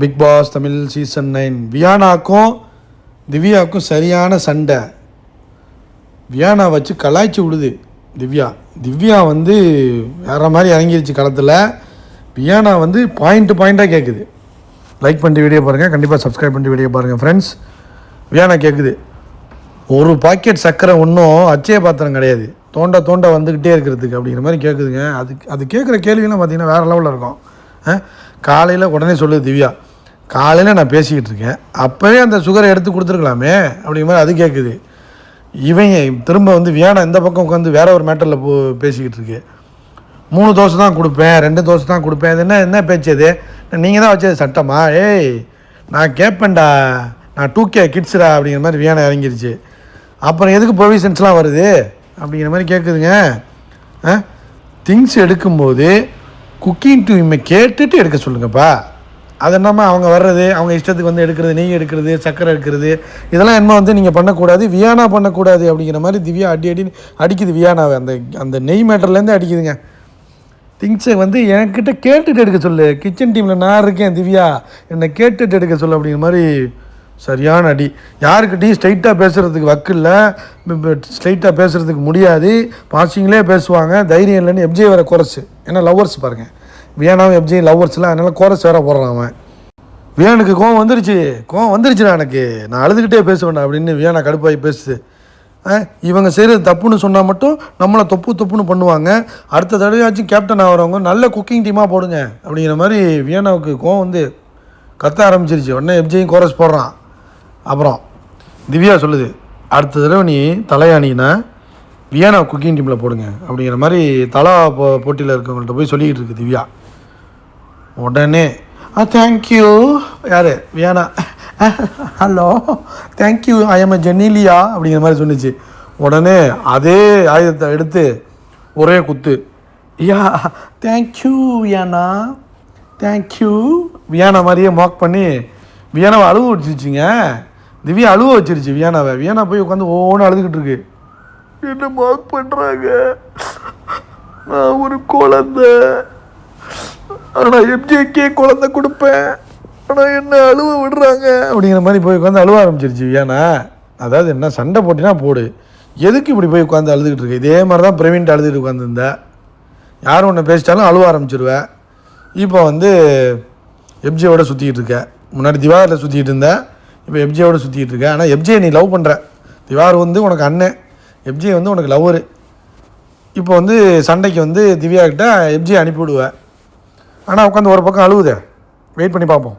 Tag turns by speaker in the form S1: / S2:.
S1: Big pass Tamil season 9 வியானாக்கும் திவ்யாவுக்கும் சரியான சண்டை. வியானா வச்சு கலாய்ச்சி விடுது திவ்யா வந்து வேறு மாதிரி இறங்கிருச்சு களத்தில். வியானா வந்து பாயிண்ட்டாக கேட்குது. லைக் பண்ணிட்டு வீடியோ பாருங்கள், கண்டிப்பாக சப்ஸ்கிரைப் பண்ணிட்டு வீடியோ பாருங்கள் ஃப்ரெண்ட்ஸ். வியானா கேட்குது, ஒரு பாக்கெட் சர்க்கரை ஒன்றும் அச்சய பாத்திரம் கிடையாது, தோண்ட வந்துக்கிட்டே இருக்கிறதுக்கு அப்படிங்கிற மாதிரி கேட்குதுங்க. அது கேட்குற கேள்வியெல்லாம் பார்த்திங்கன்னா வேறு லெவலில் இருக்கும். காலையில் உடனே சொல்லுது திவ்யா, காலையில் நான் பேசிக்கிட்டு இருக்கேன், அப்போவே அந்த சுகரை எடுத்து கொடுத்துருக்கலாமே அப்படிங்கிற மாதிரி அது கேட்குது. இவங்க திரும்ப வந்து வியானா இந்த பக்கம் உட்காந்து வேற ஒரு மேட்டரில் பேசிக்கிட்டு இருக்கு. 3 தோசை தான் கொடுப்பேன், 2 தோசை தான் கொடுப்பேன், இது என்ன பேச்சு? அது நீங்கள் தான் வச்சது சட்டமா? ஏய் நான் கேட்பேன்டா, நான் 2K கிட்ஸ்டா அப்படிங்கிற மாதிரி வியானா இறங்கிருச்சு. அப்புறம் எதுக்கு ப்ரொவிஷன்ஸ்லாம் வருது அப்படிங்கிற மாதிரி கேட்குதுங்க. திங்ஸ் எடுக்கும்போது குக்கிங் டைமை கேட்டுட்டு எடுக்க சொல்லுங்கப்பா. அது என்னம்மா அவங்க வர்றது, அவங்க இஷ்டத்துக்கு வந்து எடுக்கிறது, நெய் எடுக்கிறது, சக்கரை எடுக்கிறது, இதெல்லாம் என்ன வந்து நீங்கள் பண்ணக்கூடாது, வியானா பண்ணக்கூடாது அப்படிங்கிற மாதிரி திவ்யா அடிக்குது வியானாவை. அந்த நெய் மேட்டர்லேருந்து அடிக்குதுங்க. திங்ஸை வந்து என்கிட்ட கேட்டுட்டு எடுக்க சொல்லு, கிச்சன் டீமில் நான் இருக்கேன் திவ்யா, என்னை கேட்டுட்டு எடுக்க சொல்லு அப்படிங்கிற மாதிரி சரியான அடி. யாருக்கிட்டையும் ஸ்ட்ரைட்டாக பேசுகிறதுக்கு வக்கு இல்லை, ஸ்ட்ரைட்டாக பேசுகிறதுக்கு முடியாது, பாசிங்களே பேசுவாங்க, தைரியம் இல்லைன்னு எப்ஜே வேறு கோரஸ். ஏன்னா லவ்வர்ஸ் பாருங்கள், வியானாவும் எப்ஜே லவ்வர்ஸ்லாம், அதனால் கோரஸ் வேறு போடுறான் அவன். வியானுக்கு கோவம் வந்துருச்சுடா எனக்கு, நான் அழுதுகிட்டே பேசுவேண்டா அப்படின்னு வியானா கடுப்பாகி பேசுது. இவங்க செய்கிறது தப்புன்னு சொன்னால் மட்டும் நம்மளை தொப்புன்னு பண்ணுவாங்க. அடுத்த தடவையாச்சும் கேப்டன் ஆகிறவங்க நல்ல குக்கிங் டீமாக போடுங்க அப்படிங்கிற மாதிரி வியானாவுக்கு கோவம் வந்து கத்த ஆரம்பிச்சிருச்சு. உடனே எப்ஜேயும் கோரஸ் போடுறான். அப்புறம் திவ்யா சொல்லுது, அடுத்த தடவை நீ தலையானின்னா வியானா குக்கிங் டீமில் போடுங்க அப்படிங்கிற மாதிரி தலா போட்டியில் இருக்கவங்கள்ட்ட போய் சொல்லிக்கிட்டு இருக்கு திவ்யா. உடனே தேங்க்யூ, யார் வியானா, hello thank you, I am Genelia அப்படிங்கிற மாதிரி சொன்னிச்சு. உடனே அதே ஆயுதத்தை எடுத்து ஒரே குத்து, yeah thank you Viana, thank you Viana மாதிரியே மார்க் பண்ணி வியானாவை அழுவ வச்சிருச்சுங்க. திவ்யா அழுவ வச்சிருச்சு வியானாவை. வியானா போய் உட்காந்து ஒவ்வொன்று அழுதுகிட்டு இருக்கு. என்ன மார்க் பண்ணுறாங்க, நான் ஒரு குழந்தை, ஆனால் எப்ஜேக்கே குழந்தை கொடுப்பேன், ஆனால் என்ன அழுவ விடுறாங்க அப்படிங்கிற மாதிரி போய் உட்காந்து அழுவ ஆரம்பிச்சிருச்சு வியானா. அதாவது என்ன, சண்டை போட்டினா போடு, எதுக்கு இப்படி போய் உட்காந்து அழுதுகிட்டு இருக்கு? இதே மாதிரி தான் பிரவீன்ட்டு அழுதுகிட்டு உட்காந்துருந்தேன். யாரும் ஒன்று பேசிட்டாலும் அழுவ ஆரம்பிச்சிருவேன். இப்போ வந்து எப்ஜேவோட சுற்றிக்கிட்டு இருக்கேன். முன்னாடி திவாரில் சுற்றிக்கிட்டு இருந்தேன், இப்போ எப்ஜேவோட சுற்றிக்கிட்டு இருக்கேன். ஆனால் எப்ஜே நீ லவ் பண்ணுற, திவார் வந்து உனக்கு அண்ணன், எப்ஜே வந்து உனக்கு லவ்வரு. இப்போ வந்து சண்டைக்கு வந்து திவ்யா கிட்ட எப்ஜே அனுப்பிவிடுவேன். ஆனால் உட்காந்து ஒரு பக்கம் அழுவுதே, வெயிட் பண்ணி பார்ப்போம்.